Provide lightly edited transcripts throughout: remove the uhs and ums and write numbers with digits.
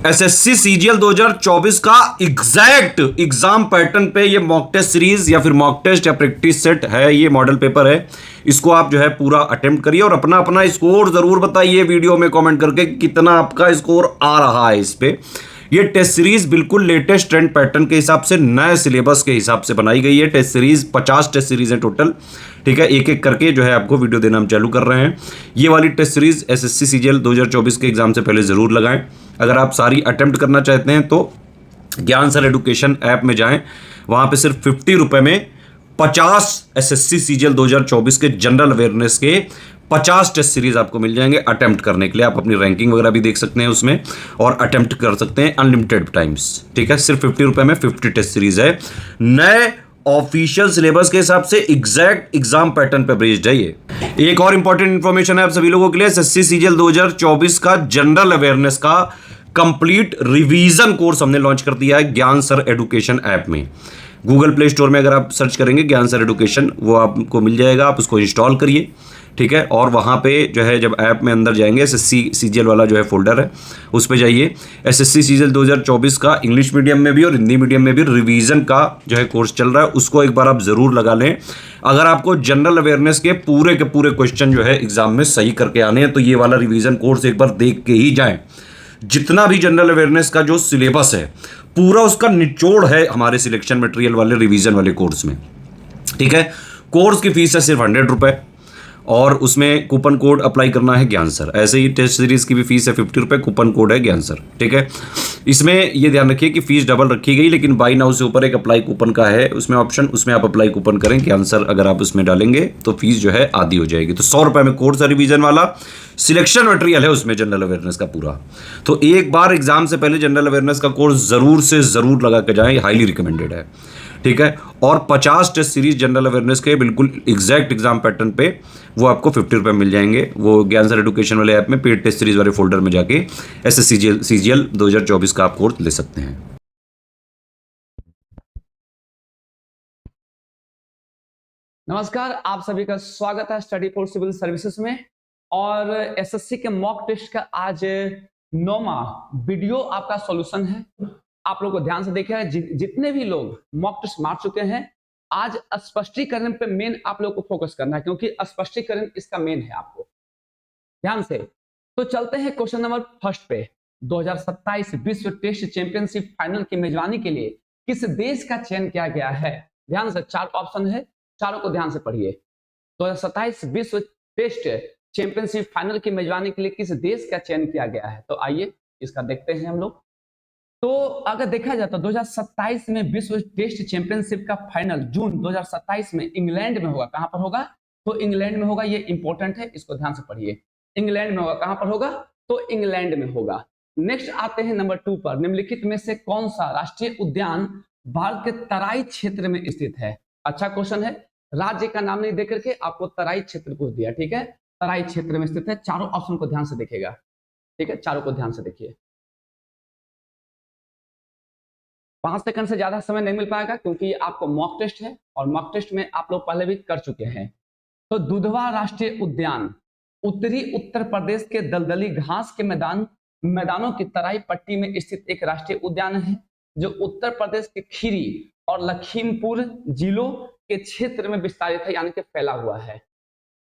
SSC CGL 2024 का exact exam pattern पे ये मॉक टेस्ट सीरीज या फिर मॉक टेस्ट या प्रैक्टिस सेट है, ये मॉडल पेपर है। इसको आप जो है पूरा अटेम्प्ट करिए और अपना अपना स्कोर जरूर बताइए वीडियो में कमेंट करके कितना आपका स्कोर आ रहा है इस पे। ये टेस्ट सीरीज बिल्कुल लेटेस्ट ट्रेंड पैटर्न के हिसाब से नए सिलेबस के हिसाब से बनाई गई है। टेस्ट सीरीज 50 टेस्ट सीरीज है टोटल, ठीक है। एक एक करके जो है आपको वीडियो देना हम चालू कर रहे हैं। ये वाली टेस्ट सीरीज एसएससी सीजीएल 2024 के एग्जाम से पहले जरूर लगाएं। अगर आप सारी अटेम्प्ट करना चाहते हैं तो ज्ञान सर एडुकेशन ऐप में जाएं, वहां पे सिर्फ 50 रुपए में 50 एसएससी सीजीएल 2024 के जनरल अवेयरनेस के 50 टेस्ट सीरीज आपको मिल जाएंगे अटेम्प्ट करने के लिए। आप अपनी रैंकिंग वगैरह भी देख सकते हैं उसमें और अटेम्प्ट कर सकते हैं अनलिमिटेड टाइम्स, ठीक है। सिर्फ 50 रुपए में 50 टेस्ट सीरीज है, नए ऑफिशियल सिलेबस के हिसाब से एग्जैक्ट एग्जाम पैटर्न पे बेस्ड है ये। एक और इंपॉर्टेंट इंफॉर्मेशन है आप सभी लोगों के लिए, एसएससी सीजीएल 2024 का जनरल अवेयरनेस का कंप्लीट रिवीजन कोर्स हमने लॉन्च कर दिया है ज्ञान सर एडुकेशन ऐप में। गूगल प्ले स्टोर में अगर आप सर्च करेंगे ज्ञान सर एडुकेशन, वो आपको मिल जाएगा, आप उसको इंस्टॉल करिए, ठीक है। और वहाँ पे जो है जब ऐप में अंदर जाएंगे एसएससी सीजीएल वाला जो है फोल्डर है उस पे जाइए। एसएससी सीजीएल 2024 का इंग्लिश मीडियम में भी और हिंदी मीडियम में भी रिवीजन का जो है कोर्स चल रहा है, उसको एक बार आप ज़रूर लगा लें। अगर आपको जनरल अवेयरनेस के पूरे क्वेश्चन जो है एग्जाम में सही करके आने हैं तो ये वाला रिवीजन कोर्स एक बार देख के ही जाएं। जितना भी जनरल अवेयरनेस का जो सिलेबस है पूरा उसका निचोड़ है हमारे सिलेक्शन मटेरियल वाले रिवीजन वाले कोर्स में, ठीक है। कोर्स की फीस है सिर्फ 100 रुपये और उसमें कूपन कोड अप्लाई करना है ज्ञान सर। ऐसे ही टेस्ट सीरीज की भी फीस है 50 रुपये, कूपन कोड है ज्ञान सर, ठीक है। इसमें ये ध्यान रखिए कि फीस डबल रखी गई, लेकिन बाई नाउ से ऊपर एक अप्लाई कूपन का है उसमें ऑप्शन, उसमें आप अप्लाई कूपन करें ज्ञान सर, अगर आप उसमें डालेंगे तो फीस जो है आधी हो जाएगी। तो 100 रुपये में कोर्स है रिवीजन वाला, सिलेक्शन मटेरियल है उसमें जनरल अवेयरनेस का पूरा। तो एक बार एग्जाम से पहले जनरल अवेयरनेस का कोर्स जरूर से जरूर लगा के जाएं, हाईली रिकमेंडेड है, ठीक है। और 50 टेस्ट सीरीज जनरल अवेयरनेस के बिल्कुल एग्जैक्ट एग्जाम पैटर्न पे वो आपको 50 रुपये मिल जाएंगे। वो ज्ञान सर एडुकेशन वाले ऐप में पेड टेस्ट सीरीज वाले फोल्डर में जाके एसएससी सीजीएल 2024 का आप कोर्स ले सकते हैं। नमस्कार, आप सभी का स्वागत है स्टडी फॉर सिविल सर्विसेज में। और एसएससी के मॉक टेस्ट का आज 9वां वीडियो आपका सॉल्यूशन है। आप लोग को ध्यान से देखिए, जितने भी लोग मॉक टेस्ट मार चुके हैं आज स्पष्टीकरण पे मेन आप लोग को फोकस करना है, क्योंकि स्पष्टीकरण इसका मेन है। आपको ध्यान से तो चलते हैं क्वेश्चन नंबर फर्स्ट पे। 2027 विश्व टेस्ट चैंपियनशिप फाइनल की मेजबानी के लिए किस देश का चयन किया गया है? ध्यान से, 4 ऑप्शन है, चारों को ध्यान से पढ़िए। 2027 विश्व टेस्ट चैंपियनशिप फाइनल की मेजबानी के लिए किस देश का चयन किया गया है? तो आइए इसका देखते हैं हम लोग। तो अगर देखा जाए तो 2027 में विश्व टेस्ट चैंपियनशिप का फाइनल जून 2027 में इंग्लैंड में होगा। कहां पर होगा? तो इंग्लैंड में होगा। ये इंपॉर्टेंट है, इसको ध्यान से पढ़िए। इंग्लैंड में होगा। कहां पर होगा? तो इंग्लैंड में होगा। नेक्स्ट आते हैं नंबर 2 पर। निम्नलिखित में से कौन सा राष्ट्रीय उद्यान भारत के तराई क्षेत्र में स्थित है? अच्छा क्वेश्चन है। राज्य का नाम नहीं देकर के आपको तराई क्षेत्र को दिया, ठीक है। तराई क्षेत्र में स्थित है। चारों ऑप्शन को ध्यान से देखिएगा, ठीक है। चारों को ध्यान से देखिए। 5 सेकंड से ज्यादा समय नहीं मिल पाएगा क्योंकि आपको मॉक टेस्ट है और मॉक टेस्ट में आप लोग पहले भी कर चुके हैं। तो दुधवा राष्ट्रीय उद्यान उत्तरी उत्तर प्रदेश के दलदली घास के मैदानों की तराई पट्टी में स्थित एक राष्ट्रीय उद्यान है जो उत्तर प्रदेश के खीरी और लखीमपुर जिलों के क्षेत्र में विस्तारित है, यानी कि फैला हुआ है।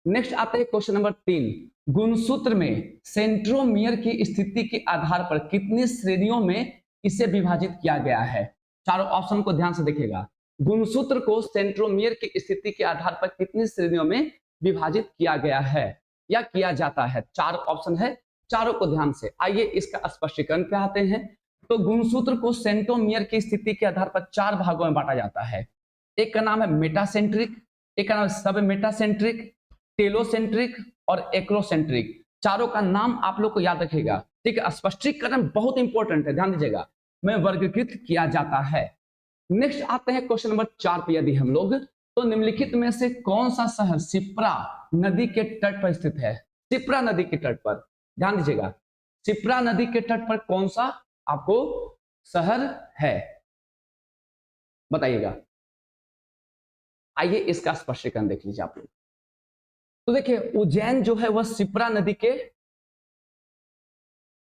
नेक्स्ट आते हैं क्वेश्चन नंबर 3। गुणसूत्र में सेंट्रोमियर की स्थिति के आधार पर कितनी श्रेणियों में इसे विभाजित किया गया है? चारों ऑप्शन को ध्यान से देखिएगा। गुणसूत्र को सेंट्रोमियर की स्थिति के आधार पर कितनी श्रेणियों में विभाजित किया गया है या किया जाता है? 4 ऑप्शन है, चारों को ध्यान से। आइए इसका स्पष्टीकरण पे आते हैं। तो गुणसूत्र को सेंट्रोमियर की स्थिति के आधार पर 4 भागों में बांटा जाता है। एक का नाम है मेटासेंट्रिक, एक का नाम है सब मेटासेंट्रिक, टेलोसेंट्रिक और एक्रोसेंट्रिक। चारों का नाम आप लोग को याद रखिएगा, ठीक है। स्पष्टीकरण बहुत इंपॉर्टेंट है, ध्यान दीजिएगा, में वर्गीकृत किया जाता है। नेक्स्ट आते हैं क्वेश्चन नंबर 4 पे। यदि हम लोग तो निम्नलिखित में से कौन सा शहर शिप्रा नदी के तट पर स्थित है? शिप्रा नदी के तट पर, ध्यान दीजिएगा, शिप्रा नदी के तट पर कौन सा आपको शहर है बताइएगा। आइए इसका स्पष्टीकरण देख लीजिए आप लोग। तो देखिए उज्जैन जो है वह शिप्रा नदी के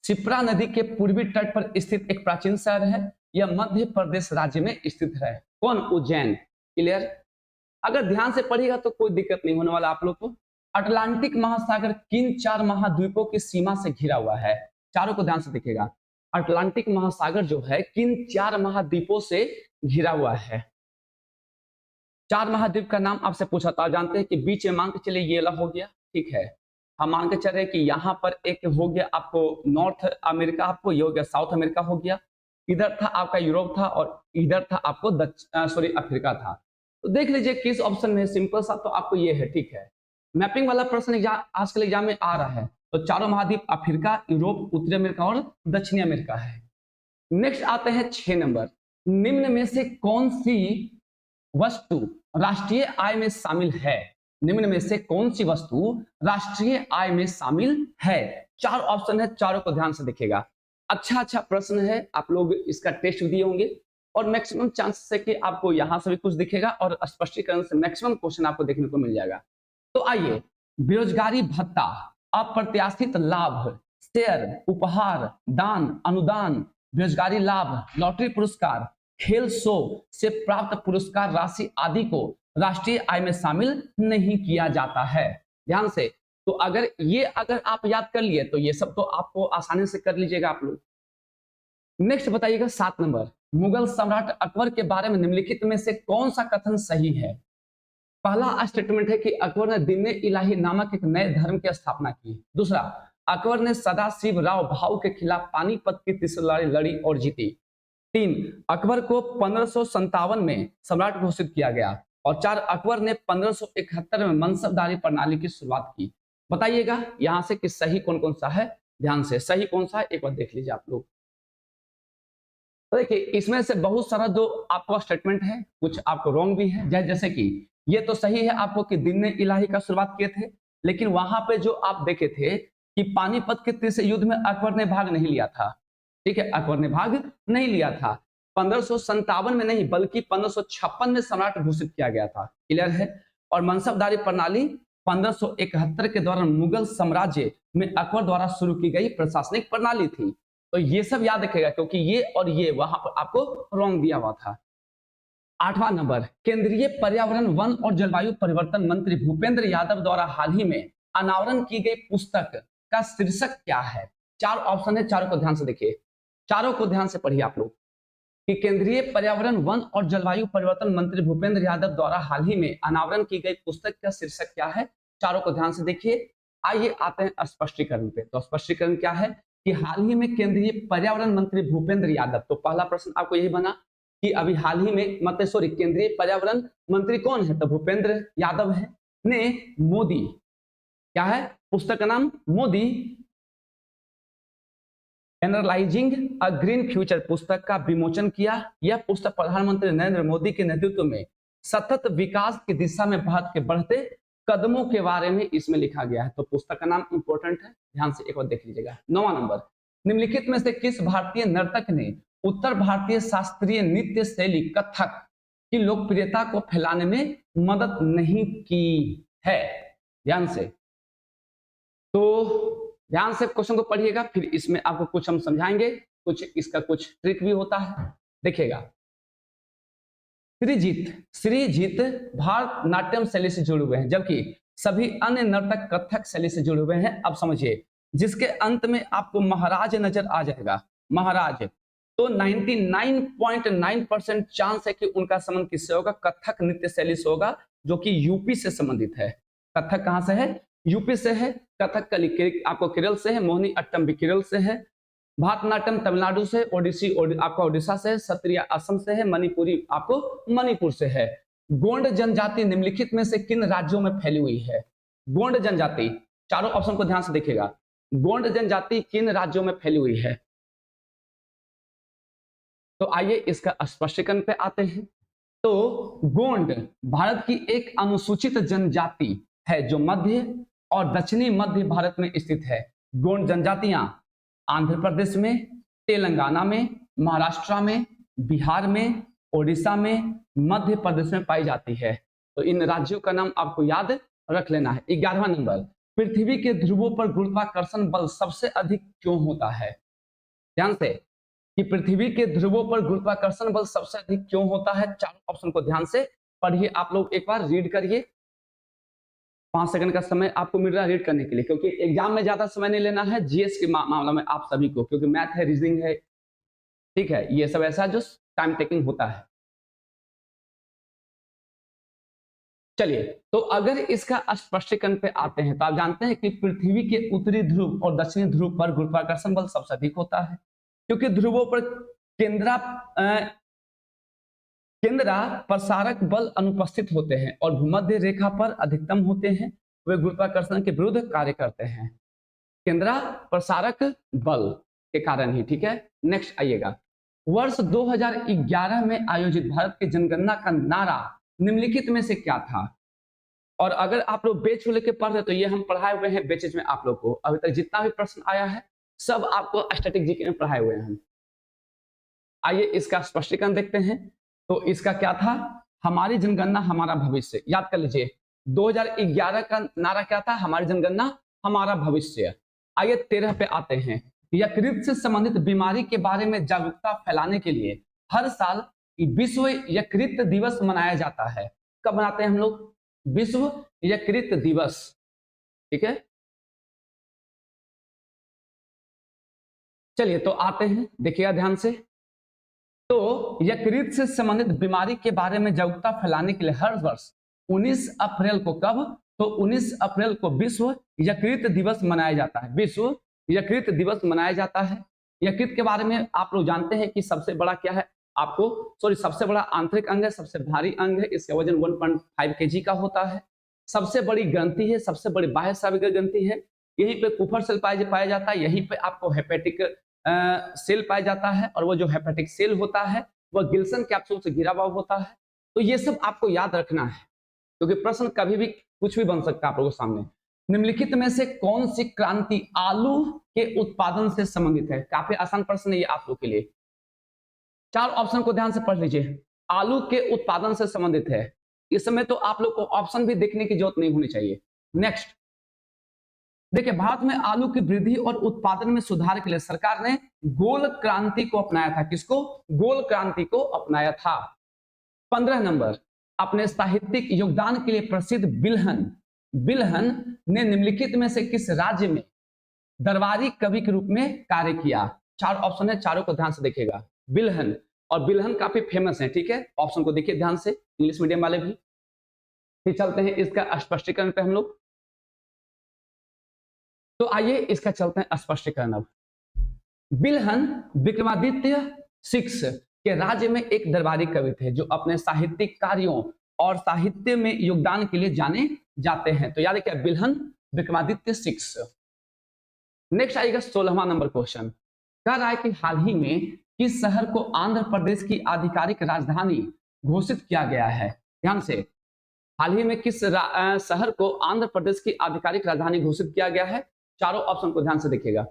शिप्रा नदी के पूर्वी तट पर स्थित एक प्राचीन शहर है। यह मध्य प्रदेश राज्य में स्थित है। कौन? उज्जैन। क्लियर? अगर ध्यान से पढ़िएगा तो कोई दिक्कत नहीं होने वाला आप लोग को। अटलांटिक महासागर किन 4 महाद्वीपों की सीमा से घिरा हुआ है? चारों को ध्यान से देखिएगा। अटलांटिक महासागर जो है किन 4 महाद्वीपों से घिरा हुआ है? 4 महाद्वीप का नाम आपसे पूछा था। जानते हैं कि बीच में मान के चलिए ये वाला हो गया, ठीक है। हम मान के चल रहे कि यहाँ पर एक हो गया आपको नॉर्थ अमेरिका, आपको ये हो गया साउथ अमेरिका हो गया, इधर था आपका यूरोप था और इधर था आपको अफ्रीका था। तो देख लीजिए किस ऑप्शन में, सिंपल सा तो आपको ये है, ठीक है। मैपिंग वाला प्रश्न आजकल एग्जाम में आ रहा है। तो चारों महाद्वीप अफ्रीका, यूरोप, उत्तरी अमेरिका और दक्षिणी अमेरिका है। नेक्स्ट आते हैं 6 नंबर। निम्न में से कौन सी वस्तु राष्ट्रीय आय में शामिल है? निम्न में से कौन सी वस्तु राष्ट्रीय आय में शामिल है? 4 ऑप्शन है, चारों को ध्यान से देखिएगा। अच्छा प्रश्न है, आप लोग इसका टेस्ट दिए होंगे और मैक्सिमम चांसेस है कि आपको यहां से भी कुछ दिखेगा और स्पष्टीकरण से मैक्सिमम क्वेश्चन आपको देखने को मिल जाएगा। तो आइए, बेरोजगारी भत्ता, अप्रत्याशित लाभ, शेयर, उपहार, दान, अनुदान, बेरोजगारी लाभ, लॉटरी पुरस्कार, खेल शो से प्राप्त पुरस्कार राशि आदि को राष्ट्रीय आय में शामिल नहीं किया जाता है। ध्यान से, तो अगर आप याद कर लिए तो ये सब तो आपको आसानी से कर लीजिएगा आप लोग। नेक्स्ट बताइएगा 7 नंबर। मुगल सम्राट अकबर के बारे में निम्नलिखित में से कौन सा कथन सही है? पहला स्टेटमेंट है कि अकबर ने दीन इलाही नामक एक नए धर्म की स्थापना की। दूसरा, अकबर ने सदाशिव राव भाऊ के खिलाफ पानीपत की तीसरी लड़ाई लड़ी और जीती। 3, अकबर को 1557 में सम्राट घोषित किया गया। और 4, अकबर ने 1571 में मनसबदारी प्रणाली की शुरुआत की। बताइएगा यहां से कि सही कौन कौन सा है। ध्यान से, सही कौन सा है एक बार देख लीजिए आप लोग। तो देखिए इसमें से बहुत सारा जो आपका स्टेटमेंट है, कुछ आपको रॉन्ग भी है। जैसे कि ये तो सही है आपको कि दीन इलाही का शुरुआत किए थे, लेकिन वहां पे जो आप देखे थे कि पानीपत के तीसरे युद्ध में अकबर ने भाग नहीं लिया था। ठीक है, अकबर ने भाग नहीं लिया था। 1557 में नहीं बल्कि 1556 में सम्राट घोषित किया गया था। क्लियर है? और मनसबदारी प्रणाली 1571 के दौरान मुगल साम्राज्य में अकबर द्वारा शुरू की गई प्रशासनिक प्रणाली थी। तो ये सब याद रखेगा क्योंकि ये और ये वहां पर आपको रॉन्ग दिया हुआ था। 8वां नंबर, केंद्रीय पर्यावरण, वन और जलवायु परिवर्तन मंत्री भूपेंद्र यादव द्वारा हाल ही में अनावरण की गई पुस्तक का शीर्षक क्या है? 4 ऑप्शन है, चारों को ध्यान से देखिए, चारों को ध्यान से पढ़िए आप लोग कि केंद्रीय पर्यावरण, वन और जलवायु परिवर्तन मंत्री भूपेंद्र यादव द्वारा हाल ही में अनावरण की गई पुस्तक का शीर्षक क्या है? चारों को ध्यान से देखिए। आइए आते हैं स्पष्टीकरण पे। तो स्पष्टीकरण क्या है कि हाल ही में केंद्रीय पर्यावरण मंत्री भूपेंद्र यादव, तो पहला प्रश्न आपको यही बना कि अभी हाल ही में मतलब सॉरी केंद्रीय पर्यावरण मंत्री कौन है? तो भूपेंद्र यादव है, ने मोदी, क्या है पुस्तक का नाम? मोदी एनालाइजिंग अ ग्रीन फ्यूचर पुस्तक का विमोचन किया। यह पुस्तक प्रधानमंत्री नरेंद्र मोदी के नेतृत्व में सतत विकास की दिशा में भारत के बढ़ते कदमों के बारे में इसमें लिखा गया है। तो पुस्तक का नाम इंपॉर्टेंट है, ध्यान से एक बार देख लीजिएगा। 9वां नंबर, निम्नलिखित में से किस भारतीय नर्तक ने उत्तर भारतीय शास्त्रीय नृत्य शैली कथक की लोकप्रियता को फैलाने में मदद नहीं की है? ध्यान से, तो ध्यान से क्वेश्चन को पढ़िएगा, फिर इसमें आपको कुछ हम समझाएंगे, कुछ इसका कुछ ट्रिक भी होता है, देखिएगा। श्रीजीत भारतनाट्यम शैली से जुड़े हुए हैं, जबकि सभी अन्य नर्तक कथक शैली से जुड़े हुए हैं। अब समझिए, जिसके अंत में आपको महाराज नजर आ जाएगा, महाराज, तो 99.9% चांस है कि उनका संबंध किससे होगा? कथक नृत्य शैली से होगा, जो कि यूपी से संबंधित है। कथक कहां से है? यूपी से है। कथकली आपको केरल से है, मोहिनी अट्टम भी केरल से है, भारतनाट्यम तमिलनाडु से, ओडिसी आपका ओडिशा से है, सत्रिया असम से है, मणिपुरी आपको मणिपुर से है। गोंड जनजाति निम्नलिखित में से किन राज्यों में फैली हुई है? गोंड जनजाति, चारों ऑप्शन को ध्यान से देखिएगा, गोंड जनजाति किन राज्यों में फैली हुई है? तो आइए इसका स्पष्टीकरण पे आते हैं। तो गोंड भारत की एक अनुसूचित जनजाति है जो मध्य और दक्षिणी मध्य भारत में स्थित है। गोंड जनजातियां आंध्र प्रदेश में, तेलंगाना में, महाराष्ट्र में, बिहार में, ओडिशा में, मध्य प्रदेश में पाई जाती है। तो इन राज्यों का नाम आपको याद रख लेना है। 11वां नंबर, पृथ्वी के ध्रुवों पर गुरुत्वाकर्षण बल सबसे अधिक क्यों होता है? ध्यान से, कि पृथ्वी के ध्रुवों पर गुरुत्वाकर्षण बल सबसे अधिक क्यों होता है? चारों ऑप्शन को ध्यान से पढ़िए, आप लोग एक बार रीड करिए। 5 सेकंड का समय आपको मिल रहा है रीड करने के लिए, क्योंकि एग्जाम में ज्यादा समय नहीं लेना है जीएस के मामला में आप सभी को, क्योंकि मैथ है, रीजनिंग है, ठीक है, ये सब ऐसा जो टाइम टेकिंग होता है। चलिए, तो अगर इसका स्पष्टीकरण पे आते हैं तो आप जानते हैं कि पृथ्वी के उत्तरी ध्रुव और दक्षिणी ध्रुव पर गुरुत्वाकर्षण बल सबसे अधिक होता है, क्योंकि ध्रुवों पर केंद्रा प्रसारक बल अनुपस्थित होते हैं और भूमध्य रेखा पर अधिकतम होते हैं, वे गुरुत्वाकर्षण के विरुद्ध कार्य करते हैं, केंद्रा प्रसारक बल के कारण ही, ठीक है। नेक्स्ट आइएगा, वर्ष 2011 में आयोजित भारत की जनगणना का नारा निम्नलिखित में से क्या था? और अगर आप लोग बेच को लेकर पढ़ रहे तो ये हम पढ़ाए हुए हैं बेचेज में, आप लोग को अभी तक जितना भी प्रश्न आया है सब आपको स्टैटिक जीके में पढ़ाए हुए हैं हम। आइए इसका स्पष्टीकरण देखते हैं। तो इसका क्या था? हमारी जनगणना हमारा भविष्य। याद कर लीजिए 2011 का नारा क्या था? हमारी जनगणना हमारा भविष्य। आइए 13 पे आते हैं। यकृत से संबंधित बीमारी के बारे में जागरूकता फैलाने के लिए हर साल विश्व यकृत दिवस मनाया जाता है। कब मनाते हैं हम लोग? विश्व यकृत दिवस, ठीक है। चलिए तो आते हैं, देखिएगा ध्यान से। तो यकृत से संबंधित बीमारी के बारे में जागरूकता फैलाने के लिए हर वर्ष 19 अप्रैल को, कब? तो 19 अप्रैल को विश्व यकृत दिवस मनाया जाता है। विश्व यकृत दिवस मनाया जाता है। यकृत के बारे में आप लोग जानते हैं कि सबसे बड़ा क्या है आपको, सॉरी, सबसे बड़ा आंतरिक अंग है, सबसे भारी अंग है, इसका वजन 1.5 kg का होता है। सबसे बड़ी ग्रंथि है, सबसे बड़ी बाह्य स्राविक ग्रंथि है। यहीं पे कुफर सेल पाया जाता है, यहीं पे आपको हेपेटिक सेल पाया जाता है, और वो जो हेपेटिक सेल होता है वह गिल्सन कैप्सूल से घिरा हुआ होता है। तो ये सब आपको याद रखना है, क्योंकि प्रश्न कभी भी कुछ भी बन सकता है आप लोगों के सामने। निम्नलिखित में से कौन सी क्रांति आलू के उत्पादन से संबंधित है? काफी आसान प्रश्न है ये आप लोग के लिए। 4 ऑप्शन को ध्यान से पढ़ लीजिए। आलू के उत्पादन से संबंधित है। इस समय तो आप लोग को ऑप्शन भी देखने की जरूरत नहीं होनी चाहिए। नेक्स्ट देखिए, भारत में आलू की वृद्धि और उत्पादन में सुधार के लिए सरकार ने गोल क्रांति को अपनाया था। किसको? गोल क्रांति को अपनाया था। 15 नंबर, अपने साहित्यिक योगदान के लिए प्रसिद्ध बिल्हन ने निम्नलिखित में से किस राज्य में दरबारी कवि के रूप में कार्य किया? 4 ऑप्शन है, चारों को ध्यान से देखिएगा। बिल्हन, और बिल्हन काफी फेमस है, ठीक है। ऑप्शन को देखिए ध्यान से, इंग्लिश मीडियम वाले भी। फिर चलते हैं इसका स्पष्टीकरण पे हम लोग। तो आइए इसका चलते हैं स्पष्टीकरण। अब बिल्हन विक्रमादित्य 6 के राज्य में एक दरबारी कवि थे जो अपने साहित्यिक कार्यों और साहित्य में योगदान के लिए जाने जाते हैं। तो याद है क्या? बिल्हन विक्रमादित्य 6। नेक्स्ट आएगा 16वां नंबर क्वेश्चन। कह रहा है कि हाल ही में किस शहर को आंध्र प्रदेश की आधिकारिक राजधानी घोषित किया गया है? ध्यान से, हाल ही में किस शहर को आंध्र प्रदेश की आधिकारिक राजधानी घोषित किया गया है? चारों ऑप्शन को ध्यान से देखिएगा।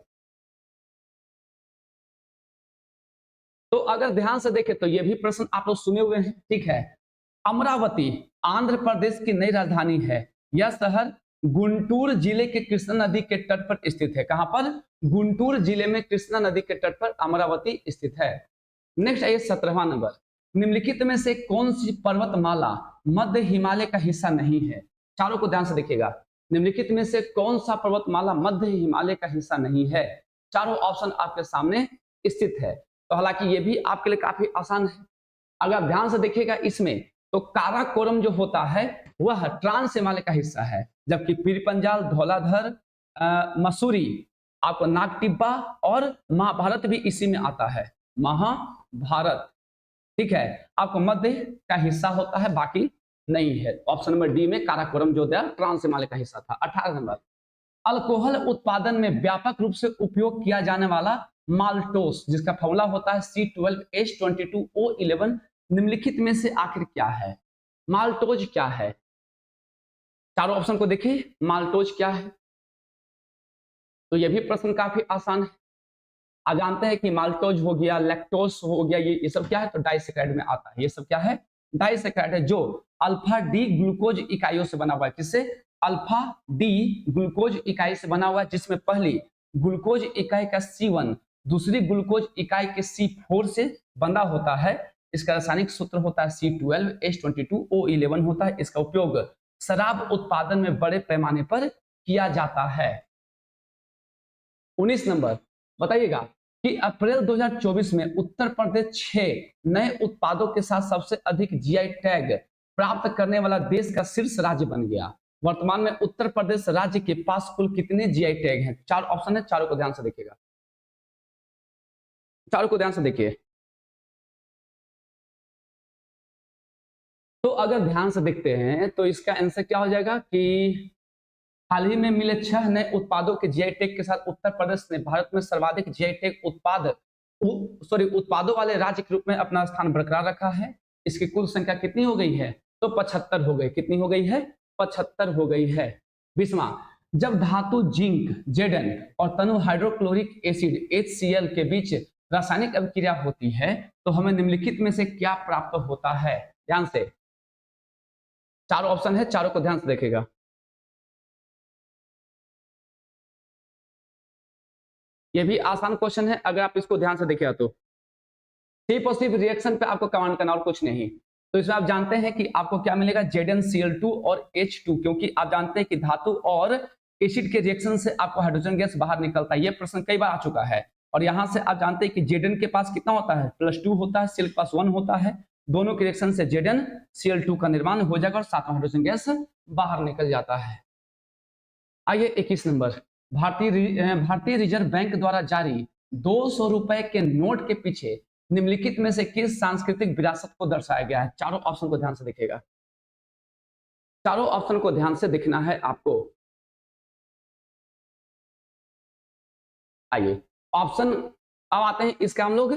तो अगर ध्यान से देखें तो ये भी प्रश्न आप लोग सुने हुए हैं, ठीक है। अमरावती आंध्र प्रदेश की नई राजधानी है। यह शहर गुंटूर जिले के कृष्णा नदी के तट पर स्थित है। कहां पर? गुंटूर जिले में कृष्णा नदी के तट पर अमरावती स्थित है। नेक्स्ट आइए 17वां नंबर। निम्नलिखित में से कौन सी पर्वतमाला मध्य हिमालय का हिस्सा नहीं है? चारों को ध्यान से देखिएगा। निम्नलिखित में से कौन सा पर्वतमाला मध्य हिमालय का हिस्सा नहीं है? चारों ऑप्शन आपके सामने स्थित है। तो हालांकि ये भी आपके लिए काफी आसान है। अगर ध्यान से देखिएगा इसमें, तो काराकोरम जो होता है वह ट्रांस हिमालय का हिस्सा है, जबकि पीरपंजाल, धौलाधर, मसूरी, आपको नागटिब्बा और महाभारत भी इसी में आता है। महाभारत, ठीक है, आपको मध्य का हिस्सा होता है, बाकी नहीं है। ऑप्शन नंबर डी में काराकोरम जो ट्रांस हिमालय का हिस्सा था। 18 नंबर, अल्कोहल उत्पादन में व्यापक रूप से उपयोग किया जाने वाला माल्टोस, जिसका फॉर्मूला होता है C12H22O11, निम्नलिखित में से आखिर क्या है? माल्टोज क्या है? चारों ऑप्शन को देखिए, माल्टोज क्या है? तो यह भी प्रश्न काफी आसान है। आप जानते हैं कि माल्टोज हो गया, लैक्टोज हो गया, ये सब क्या है? तो डाइसैकेराइड में आता है। ये सब क्या है? डाइसैकेराइड है, जो अल्फा डी ग्लूकोज इकाइयों से बना हुआ है। किससे? अल्फा डी ग्लूकोज इकाई से बना हुआ है, जिसमें पहली ग्लूकोज इकाई का C1 दूसरी ग्लूकोज इकाई के C4 से बंधा होता है। इसका रासायनिक सूत्र होता है C12H22O11 होता है। इसका उपयोग शराब उत्पादन में बड़े पैमाने पर किया जाता है। 19 नंबर बताइएगा कि अप्रैल 2024 में उत्तर प्रदेश 6 नए उत्पादों के साथ सबसे अधिक जीआई टैग प्राप्त करने वाला देश का शीर्ष राज्य बन गया। वर्तमान में उत्तर प्रदेश राज्य के पास कुल कितने जीआई टैग हैं? 4 ऑप्शन है, चारों को ध्यान से देखिएगा, चारों को ध्यान से देखिए। तो अगर ध्यान से देखते हैं तो इसका आंसर क्या हो जाएगा कि हाल ही में मिले 6 नए उत्पादों के जीआई टैग के साथ उत्तर प्रदेश ने भारत में सर्वाधिक जीआई टैग उत्पादों वाले राज्य के रूप में अपना स्थान बरकरार रखा है। इसकी कुल संख्या कितनी हो गई है? तो 75 हो गई। कितनी हो गई है? 75 हो गई है। 20वां, जब धातु जिंक Zn और तनु हाइड्रोक्लोरिक एसिड HCl के बीच रासायनिक अभिक्रिया होती है तो हमें निम्नलिखित में से क्या प्राप्त होता है? ध्यान से, चारों ऑप्शन है, चारों को ध्यान से देखेगा। ये भी आसान क्वेश्चन है, अगर आप इसको ध्यान से देखिएगा तो सी पॉजिटिव रिएक्शन पे आपको कमांड करना और कुछ नहीं। तो इसमें आप जानते हैं कि आपको क्या मिलेगा? ZnCl2 और H2, क्योंकि आप जानते हैं कि धातु और एसिड के रिएक्शन से आपको हाइड्रोजन गैस बाहर निकलता है। ये प्रश्न कई बार आ चुका है। और यहां से आप जानते हैं कि Zn के पास कितना होता है? +2 होता है, Cl के पास 1 होता है। दोनों के रिएक्शन से ZnCl2 का निर्माण हो जाएगा और साथ में हाइड्रोजन गैस बाहर निकल जाता है। आइए 21 नंबर, भारतीय रिजर्व बैंक द्वारा जारी 200 रुपए के नोट के पीछे निम्नलिखित में से किस सांस्कृतिक विरासत को दर्शाया गया है? चारों ऑप्शन को ध्यान से देखिएगा, चारों ऑप्शन को ध्यान से देखना है आपको। आइए ऑप्शन अब आते हैं इसका हम लोग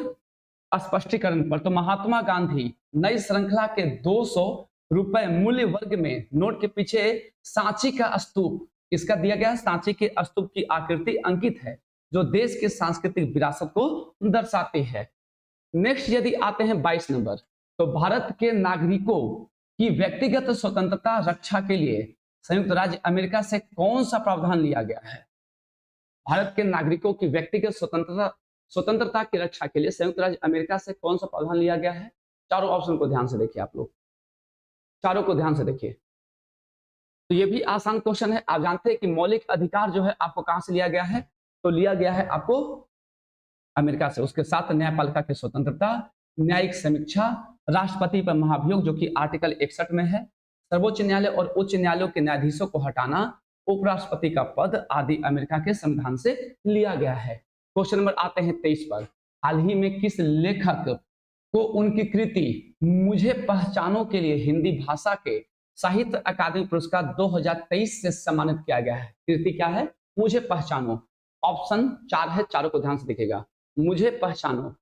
स्पष्टीकरण पर। तो महात्मा गांधी नई श्रृंखला के 200 रुपए मूल्य वर्ग में नोट के पीछे सांची का स्तूप इसका दिया गया है। सांची के स्तूप की आकृति अंकित है जो देश के सांस्कृतिक विरासत को दर्शाती है। नेक्स्ट यदि आते हैं 22 नंबर, तो भारत के नागरिकों की व्यक्तिगत स्वतंत्रता रक्षा के लिए संयुक्त राज्य अमेरिका से कौन सा प्रावधान लिया गया है? भारत के नागरिकों की व्यक्तिगत स्वतंत्रता की रक्षा के लिए संयुक्त राज्य अमेरिका से कौन सा प्रावधान लिया गया है? चारों ऑप्शन को ध्यान से देखिए आप लोग, चारों को ध्यान से देखिए। तो ये भी आसान क्वेश्चन है। आप जानते हैं कि मौलिक अधिकार जो है आपको कहां से लिया गया है? तो लिया गया है आपको अमेरिका से। उसके साथ न्यायपालिका की स्वतंत्रता, न्यायिक समीक्षा, राष्ट्रपति पर महाभियोग जो कि आर्टिकल 61 में है, सर्वोच्च न्यायालय और उच्च न्यायालयों के न्यायाधीशों को हटाना, उपराष्ट्रपति का पद आदि अमेरिका के संविधान से लिया गया है। क्वेश्चन नंबर आते हैं 23 पर। हाल ही में किस लेखक को उनकी कृति मुझे पहचानो के लिए हिंदी भाषा के साहित्य अकादमी पुरस्कार 2023 से सम्मानित किया गया है? कृति क्या है? मुझे पहचानो। ऑप्शन 4 है, चारों को ध्यान से देखिएगा। मुझे पहचानो,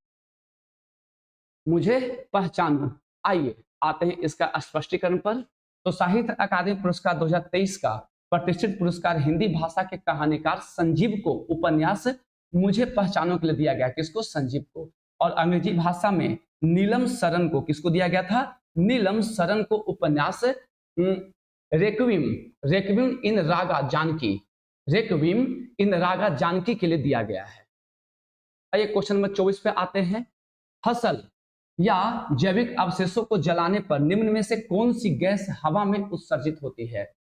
मुझे पहचानो। आइए आते हैं इसका स्पष्टीकरण पर। तो साहित्य अकादमी पुरस्कार 2023 का प्रतिष्ठित पुरस्कार हिंदी भाषा के कहानीकार संजीव को उपन्यास मुझे पहचानो के लिए दिया गया। किसको? संजीव को। और अंग्रेजी भाषा में नीलम शरण को, किसको दिया गया था? नीलम शरण को उपन्यास रेक्विम इन रागा जानकी, रेक्विम इन रागा जानकी के लिए दिया गया है। आइए क्वेश्चन नंबर 24 पे आते हैं। फसल या जैविक अवशेषों को जलाने पर निम्न में से कौन सी गैस हवा में उत्सर्जित होती है?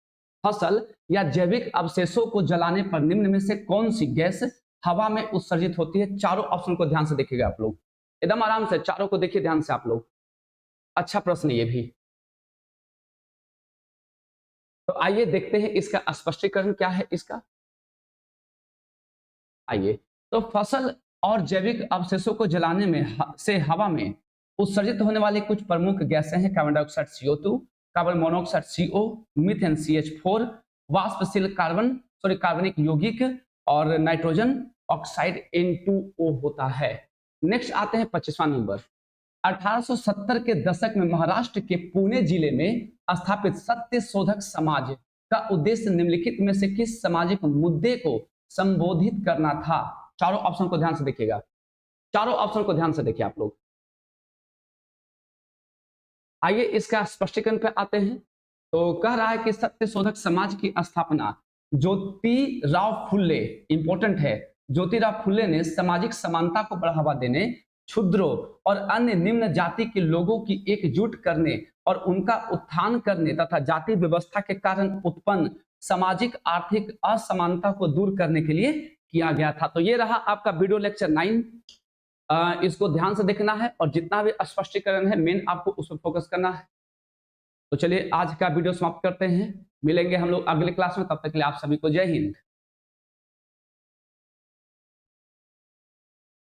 फसल या जैविक अवशेषों को जलाने पर निम्न में से कौन सी गैस हवा में उत्सर्जित होती है? चारों ऑप्शन को ध्यान से देखिएगा आप लोग, एकदम आराम से चारों को देखिए ध्यान से आप लोग। अच्छा प्रश्न ये भी। तो आइए देखते हैं इसका स्पष्टीकरण क्या है इसका। आइए, तो फसल और जैविक अवशेषों को जलाने में से हवा में उत्सर्जित होने वाली कुछ प्रमुख गैसें हैं। Carbon dioxide CO2, carbon monoxide CO, methane CH4, वाष्पशील कार्बनिक यौगिक और नाइट्रोजन ऑक्साइड N2O होता है। नेक्स्ट आते हैं 25वां नंबर। 1870 के दशक में महाराष्ट्र के पुणे जिले में स्थापित सत्य शोधक समाज का उद्देश्य निम्नलिखित में से किस सामाजिक मुद्दे को संबोधित करना था? चारों ऑप्शन को ध्यान से देखिएगा, चारों ऑप्शन को ध्यान से देखिए आप लोग। आइए इसका स्पष्टीकरण पे आते हैं। तो कह रहा है कि सत्य शोधक समाज की स्थापना ज्योतिराव फुले, इंपॉर्टेंट है, ज्योतिराव फुले ने सामाजिक समानता को बढ़ावा देने, क्षुद्रों और अन्य निम्न जाति के लोगों की एकजुट करने और उनका उत्थान करने तथा जाति व्यवस्था के कारण उत्पन्न सामाजिक आर्थिक असमानता को दूर करने के लिए किया गया था। तो ये रहा आपका वीडियो लेक्चर 9। इसको ध्यान से देखना है और जितना भी स्पष्टीकरण है मेन आपको उस पर फोकस करना है। तो चलिए आज का वीडियो समाप्त करते हैं, मिलेंगे हम लोग अगले क्लास में, तब तक के लिए आप सभी को जय हिंद।